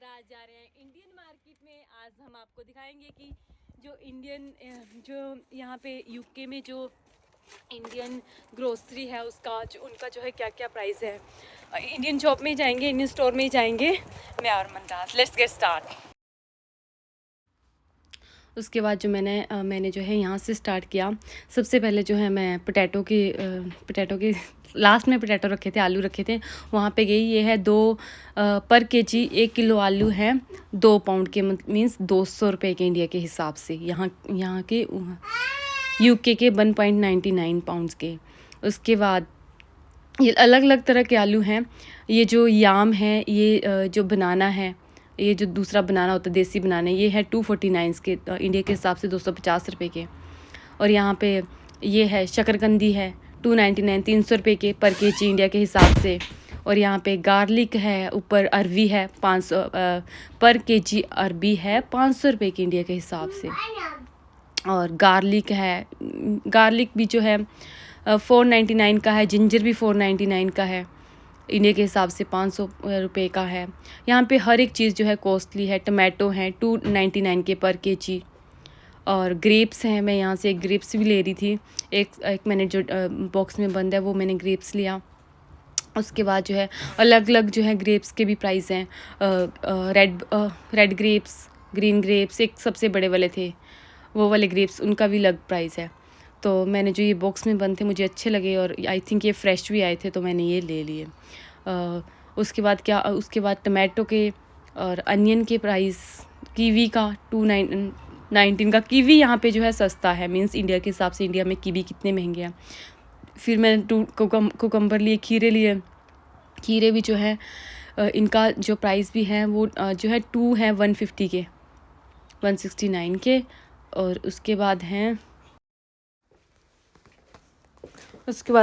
आज जा रहे हैं इंडियन मार्केट में। आज हम आपको दिखाएंगे कि जो यहाँ पे यूके में जो इंडियन ग्रोसरी है उसका उनका जो है क्या क्या प्राइस है। इंडियन शॉप में ही जाएंगे, इंडियन स्टोर में ही जाएंगे। मैं और मनराज, लेट्स गेट स्टार्ट। उसके बाद जो मैंने जो है यहाँ से स्टार्ट किया। सबसे पहले जो है मैं पोटैटो के लास्ट में पोटैटो रखे थे, आलू रखे थे, वहाँ पे गई। ये है 2 पर केजी 1 किलो आलू है 2 पाउंड के, मीन्स 200 रुपये के इंडिया के हिसाब से। यहाँ के यूके के 1.99 पाउंड्स के। उसके बाद ये अलग अलग तरह के आलू हैं। ये जो याम है, ये जो बनाना है, ये जो दूसरा बनाना होता है देसी बनाना, ये है 249 के, इंडिया के हिसाब से 250 रुपये के। और यहाँ पे ये है शकरकंदी है 299, 300 रुपये के पर केजी इंडिया के हिसाब से। और यहाँ पे गार्लिक है, ऊपर अरवी है 500 पर केजी, अरबी है 500 रुपये की इंडिया के हिसाब से। और गार्लिक भी जो है 499 का है। जिंजर भी 499 का है, इंडिया के हिसाब से 500 रुपये का है। यहाँ पे हर एक चीज़ जो है कॉस्टली है। टमाटो हैं 299 के पर केजी। और ग्रेप्स हैं, मैं यहाँ से एक ग्रेप्स भी ले रही थी। एक मैंने जो बॉक्स में बंद है वो मैंने ग्रेप्स लिया। उसके बाद जो है अलग अलग जो है ग्रेप्स के भी प्राइस हैं। रेड ग्रेप्स, ग्रीन ग्रेप्स, एक सबसे बड़े वाले थे वो वाले ग्रेप्स, उनका भी अलग प्राइस है। तो मैंने जो ये बॉक्स में बंद थे मुझे अच्छे लगे और आई थिंक ये फ्रेश भी आए थे, तो मैंने ये ले लिए। उसके बाद टमाटो के और अनियन के प्राइस। कीवी का 219 का। कीवी यहाँ पे जो है सस्ता है, मीन्स इंडिया के हिसाब से इंडिया में कीवी कितने महंगे हैं। फिर मैंने कुकम्बर लिए, खीरे लिए। खीरे भी जो है इनका जो प्राइस भी है वो जो है 2 है 150 के, 169 के। और उसके बाद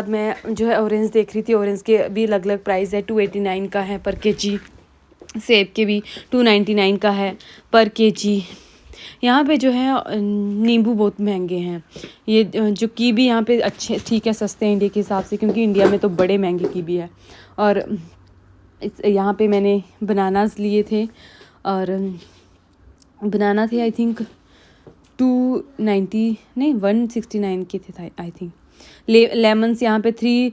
मैं जो है ऑरेंज देख रही थी। ऑरेंज के भी अलग अलग प्राइस है। 289 का है पर केजी। सेब के भी 299 का है पर केजी। यहाँ पे जो है नींबू बहुत महंगे हैं। ये जो कीवी यहाँ पे अच्छे ठीक है, सस्ते हैं इंडिया के हिसाब से, क्योंकि इंडिया में तो बड़े महंगे कीवी है। और यहाँ पे मैंने बनानास लिए थे, और बनाना थे आई थिंक 290 नहीं 169 के थे आई थिंक। लेमन्स यहाँ पे 3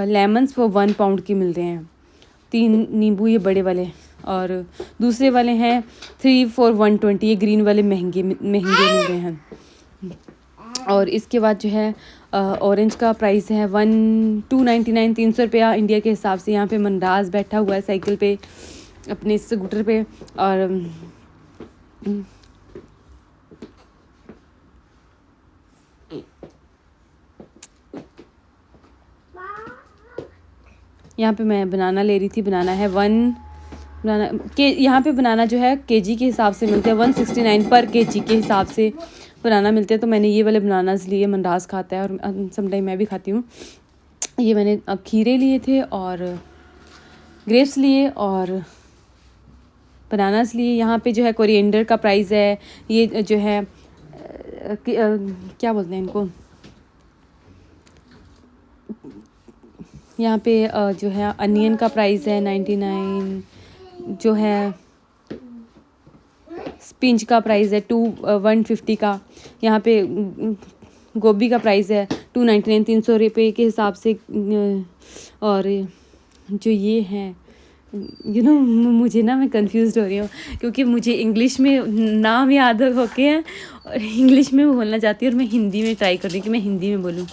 लेमन्स वो 1 पाउंड के मिल रहे हैं। 3 नींबू ये बड़े वाले, और दूसरे वाले हैं 3 for 120। ये ग्रीन वाले महंगे मिल रहे हैं। और इसके बाद जो है ऑरेंज का प्राइस है 299, 300 रुपया इंडिया के हिसाब से। यहाँ पे मनराज बैठा हुआ है साइकिल पे, अपने स्कूटर पे। और यहाँ पे मैं बनाना ले रही थी। बनाना है बनाना के, यहाँ पे बनाना जो है केजी के हिसाब से मिलते हैं। 169 पर केजी के हिसाब से बनाना मिलते हैं। तो मैंने ये वाले बनानास लिए, मनराज खाता है और समटाइम मैं भी खाती हूँ। ये मैंने खीरे लिए थे और ग्रेप्स लिए और बनानास लिए। यहाँ पे जो है कोरिएंडर का प्राइस है, ये जो है क्या बोलते हैं इनको, यहाँ पे जो है अनियन का प्राइस है 99। जो है स्पिंच का प्राइस है 150 का। यहाँ पे गोभी का प्राइस है 299, 300 रुपये के हिसाब से। और जो ये है मुझे मैं कंफ्यूज हो रही हूँ, क्योंकि मुझे इंग्लिश में नाम याद होके हैं और इंग्लिश में बोलना चाहती हूँ, और मैं हिंदी में ट्राई कर रही हूँ कि मैं हिंदी में बोलूँ।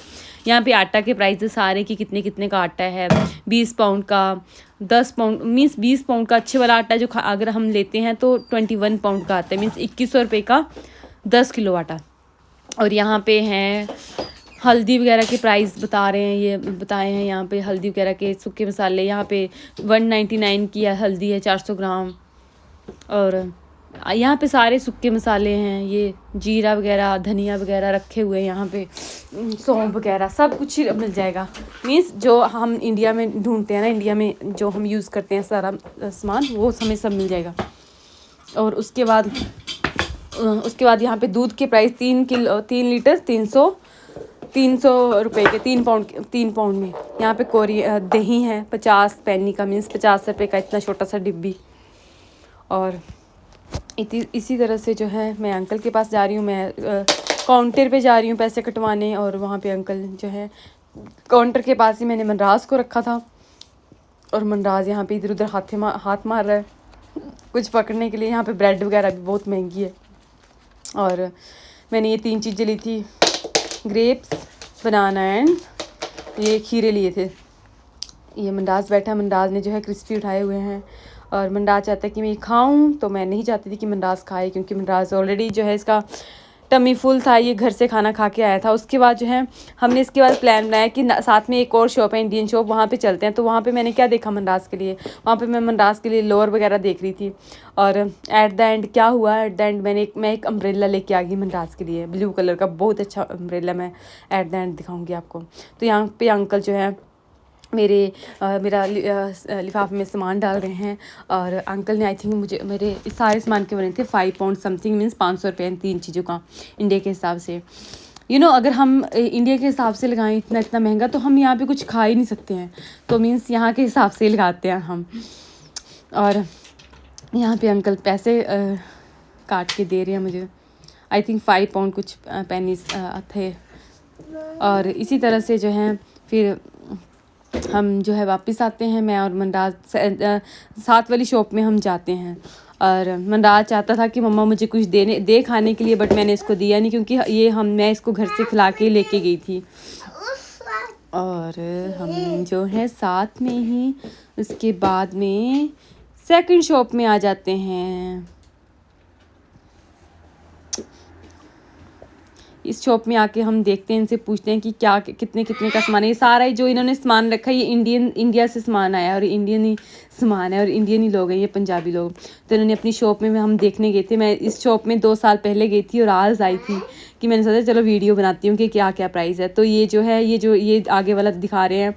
यहाँ पे आटा के प्राइस सारे की कितने का आटा है। 20 पाउंड का, 10 पाउंड, मीन्स 20 पाउंड का अच्छे वाला आटा जो अगर हम लेते हैं तो 21 पाउंड का आता है, मीन्स 2100 रुपये का 10 किलो आटा। और यहाँ पे हैं हल्दी वगैरह के प्राइस बता रहे हैं, ये बताए हैं यहाँ पे हल्दी वगैरह के, सूखे मसाले। यहाँ पे 199 की हल्दी है 400 ग्राम। और यहाँ पे सारे सूखे मसाले हैं, ये जीरा वगैरह, धनिया वगैरह रखे हुए हैं। यहाँ पे सौंफ वगैरह सब कुछ मिल जाएगा। मीन्स जो हम इंडिया में ढूंढते हैं ना, इंडिया में जो हम यूज़ करते हैं सारा सामान, वो हमें सब मिल जाएगा। और उसके बाद यहाँ पे दूध के प्राइस 3 लीटर 300 रुपये के, 3 पाउंड में। यहाँ पे दही है 50 पैनी का, मीन्स 50 रुपये का, इतना छोटा सा डिब्बी। और इसी तरह से जो है मैं अंकल के पास जा रही हूँ। मैं काउंटर पे जा रही हूँ पैसे कटवाने, और वहाँ पे अंकल जो है काउंटर के पास ही मैंने मनराज को रखा था, और मनराज यहाँ पे इधर उधर हाथ मार रहा है कुछ पकड़ने के लिए। यहाँ पे ब्रेड वगैरह भी बहुत महंगी है। और मैंने ये 3 चीज़ें ली थी, ग्रेप्स, बनाना एंड ये खीरे लिए थे। ये मनराज बैठा है, मनराज ने जो है क्रिस्पी उठाए हुए हैं, और मनराज चाहता है कि मैं ये खाऊं, तो मैं नहीं चाहती थी कि मनराज खाए, क्योंकि मनराज ऑलरेडी जो है इसका टमी फुल था, ये घर से खाना खा के आया था। उसके बाद जो है हमने इसके बाद प्लान बनाया कि साथ में एक और शॉप है, इंडियन शॉप, वहाँ पे चलते हैं। तो वहाँ पे मैंने क्या देखा मनराज के लिए, वहाँ पे मैं मनराज के लिए लोअर वगैरह देख रही थी। और एट द एंड क्या हुआ, एट द एंड मैं एक अम्ब्रेला लेके आ गई मनराज के लिए, ब्लू कलर का बहुत अच्छा अम्ब्रेला, मैं एट द एंड दिखाऊँगी आपको। तो यहाँ पे अंकल जो है मेरा लिफाफे में सामान डाल रहे हैं, और अंकल ने आई थिंक मुझे मेरे सारे सामान के बने थे 5 पाउंड समथिंग, मीन्स 500 रुपये इन 3 चीज़ों का इंडिया के हिसाब से। अगर हम इंडिया के हिसाब से लगाएं इतना महंगा, तो हम यहाँ पे कुछ खा ही नहीं सकते हैं, तो मीन्स यहाँ के हिसाब से लगाते हैं हम। और यहाँ पे अंकल पैसे काट के दे रहे हैं मुझे, आई थिंक 5 पाउंड कुछ पेनीज थे। और इसी तरह से जो है फिर हम जो है वापस आते हैं, मैं और मनराज साथ वाली शॉप में हम जाते हैं। और मनराज चाहता था कि मम्मा मुझे कुछ दे खाने के लिए, बट मैंने इसको दिया नहीं, क्योंकि मैं इसको घर से खिला के लेके गई थी। और हम जो है साथ में ही उसके बाद में सेकंड शॉप में आ जाते हैं। इस शॉप में आके हम देखते हैं, इनसे पूछते हैं कि क्या कितने का सामान है। ये सारा जो इन्होंने सामान रखा है ये इंडिया से सामान आया, और इंडियन ही सामान है, और इंडियन ही लोग हैं, ये पंजाबी लोग। तो इन्होंने अपनी शॉप में हम देखने गए थे। मैं इस शॉप में 2 साल पहले गई थी, और आज आई थी कि मैंने सोचा चलो वीडियो बनाती हूँ कि क्या क्या प्राइस है। तो ये जो है ये आगे वाला दिखा रहे हैं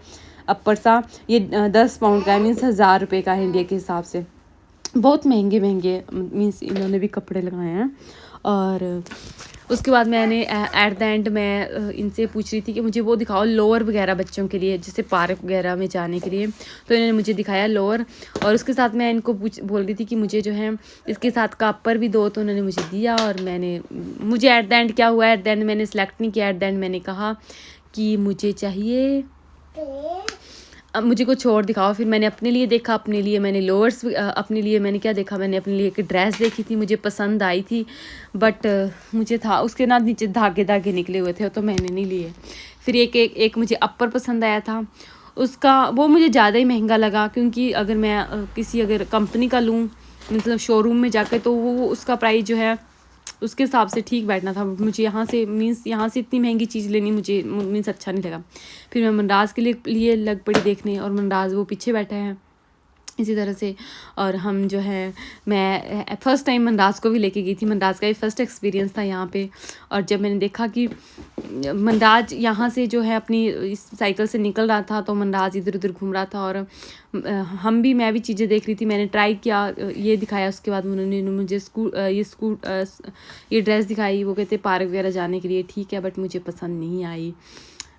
अपर सा, ये 10 पाउंड का है, मीन्स 1000 रुपये का है इंडिया के हिसाब से। बहुत महंगे मीन्स इन्होंने भी कपड़े लगाए हैं। और उसके बाद मैंने एट द एंड मैं इनसे पूछ रही थी कि मुझे वो दिखाओ लोअर वगैरह बच्चों के लिए, जैसे पार्क वगैरह में जाने के लिए। तो इन्होंने मुझे दिखाया लोअर, और उसके साथ मैं इनको बोल रही थी कि मुझे जो है इसके साथ का अपर भी दो, तो उन्होंने मुझे दिया। और मुझे एट द एंड क्या हुआ, एट द एंड मैंने सेलेक्ट नहीं किया। एट द एंड मैंने कहा कि मुझे चाहिए, अब मुझे कुछ और दिखाओ। फिर मैंने अपने लिए देखा, अपने लिए मैंने लोअर्स, अपने लिए मैंने क्या देखा, मैंने अपने लिए एक ड्रेस देखी थी, मुझे पसंद आई थी, बट मुझे था उसके ना नीचे धागे निकले हुए थे, तो मैंने नहीं लिए। फिर एक मुझे अपर पसंद आया था, उसका वो मुझे ज़्यादा ही महंगा लगा, क्योंकि अगर मैं अगर कंपनी का लूँ, मतलब शोरूम में जाकर, तो वो उसका प्राइस जो है उसके हिसाब से ठीक बैठना था। मुझे यहाँ से इतनी महंगी चीज़ लेनी मुझे मीन्स अच्छा नहीं लगा। फिर मैं मनराज के लिए लग पड़ी देखने, और मनराज वो पीछे बैठा है इसी तरह से। और हम जो है मैं फ़र्स्ट टाइम मनराज को भी लेके गई थी, मनराज का ये फ़र्स्ट एक्सपीरियंस था यहाँ पे। और जब मैंने देखा कि मनराज यहाँ से जो है अपनी इस साइकिल से निकल रहा था, तो मनराज इधर उधर घूम रहा था, और मैं भी चीज़ें देख रही थी, मैंने ट्राई किया, ये दिखाया। उसके बाद उन्होंने मुझे ये ड्रेस दिखाई, वो कहते पार्क वगैरह जाने के लिए ठीक है, बट मुझे पसंद नहीं आई,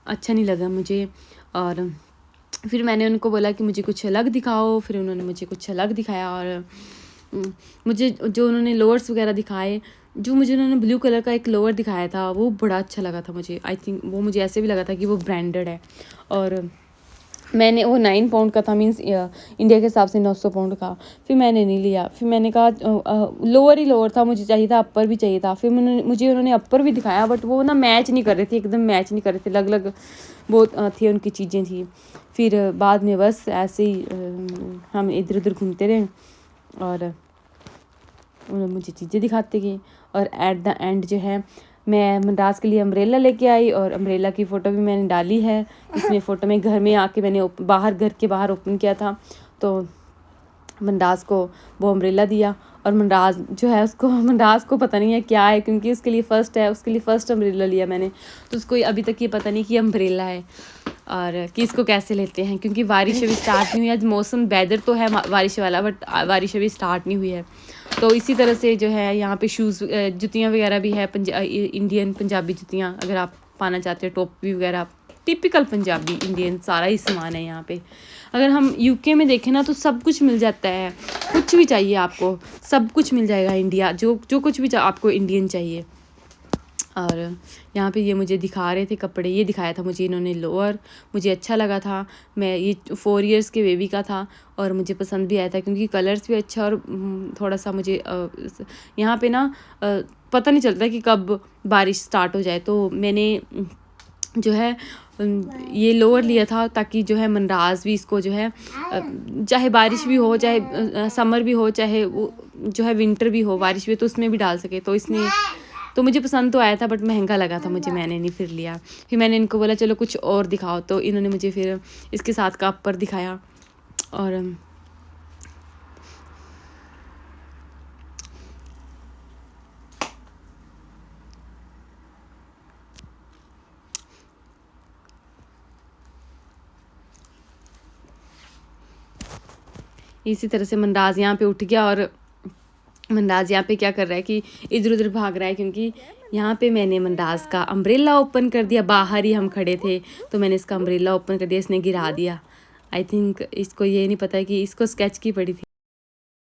अच्छा नहीं लगा मुझे। और फिर मैंने उनको बोला कि मुझे कुछ अलग दिखाओ, फिर उन्होंने मुझे कुछ अलग दिखाया। और मुझे जो उन्होंने लोअर्स वगैरह दिखाए, जो मुझे उन्होंने ब्लू कलर का एक लोअर दिखाया था, वो बड़ा अच्छा लगा था मुझे। आई थिंक वो मुझे ऐसे भी लगा था कि वो ब्रांडेड है। और मैंने वो 9 पाउंड का था, मीन्स इंडिया के हिसाब से 900 पाउंड का। फिर मैंने नहीं लिया, फिर मैंने कहा लोअर ही लोअर था, मुझे चाहिए था अपर भी चाहिए था। फिर मुझे उन्होंने अपर भी दिखाया, बट वो ना मैच नहीं कर रहे थे, एकदम मैच नहीं कर रहे थे, अलग अलग बहुत थी उनकी चीज़ें थी। फिर बाद में बस ऐसे ही हम इधर उधर घूमते रहे, और उन्होंने मुझे चीज़ें दिखाते गए। और एट द एंड जो है मैं मनराज के लिए अम्ब्रेला लेके आई, और अम्ब्रेला की फ़ोटो भी मैंने डाली है इसमें। फ़ोटो में घर में आके मैंने घर के बाहर ओपन किया था, तो मनराज को वो अम्ब्रेला दिया। और मनराज जो है मनराज को पता नहीं है क्या है, क्योंकि उसके लिए फ़र्स्ट अम्ब्रेला लिया मैंने, तो उसको अभी तक ये पता नहीं कि अम्ब्रेला है और कि इसको कैसे लेते हैं, क्योंकि बारिश अभी स्टार्ट नहीं हुई है। आज मौसम वेदर तो है बारिश वाला, बट बारिश अभी स्टार्ट नहीं हुई है। तो इसी तरह से जो है यहाँ पे जुतियाँ वगैरह भी है, इंडियन पंजाबी जुतियाँ अगर आप पाना चाहते हो, टोपी वगैरह टिपिकल पंजाबी इंडियन सारा ही सामान है यहाँ पे। अगर हम यूके में देखें ना, तो सब कुछ मिल जाता है, कुछ भी चाहिए आपको सब कुछ मिल जाएगा इंडिया, जो जो कुछ भी आपको इंडियन चाहिए। और यहाँ पे ये मुझे दिखा रहे थे कपड़े, ये दिखाया था मुझे इन्होंने लोअर, मुझे अच्छा लगा था। मैं ये 4 इयर्स के बेबी का था और मुझे पसंद भी आया था क्योंकि कलर्स भी अच्छा, और थोड़ा सा मुझे यहाँ पे ना पता नहीं चलता कि कब बारिश स्टार्ट हो जाए, तो मैंने जो है ये लोअर लिया था ताकि जो है मनराज भी इसको जो है चाहे बारिश भी हो, चाहे समर भी हो, चाहे वो जो है विंटर भी हो, बारिश भी, तो उसमें भी डाल सके। तो इसने तो मुझे पसंद तो आया था बट महंगा लगा था मुझे, मैंने नहीं फिर लिया। फिर मैंने इनको बोला चलो कुछ और दिखाओ, तो इन्होंने मुझे फिर इसके साथ का अपर दिखाया। और इसी तरह से मनराज यहाँ पे उठ गया, और मनराज यहाँ पे क्या कर रहा है कि इधर उधर भाग रहा है, क्योंकि यहाँ पे मैंने मनराज का अम्ब्रेला ओपन कर दिया। बाहर ही हम खड़े थे तो मैंने इसका अम्ब्रेला ओपन कर दिया, इसने गिरा दिया। आई थिंक इसको ये नहीं पता है कि इसको स्केच की पड़ी थी।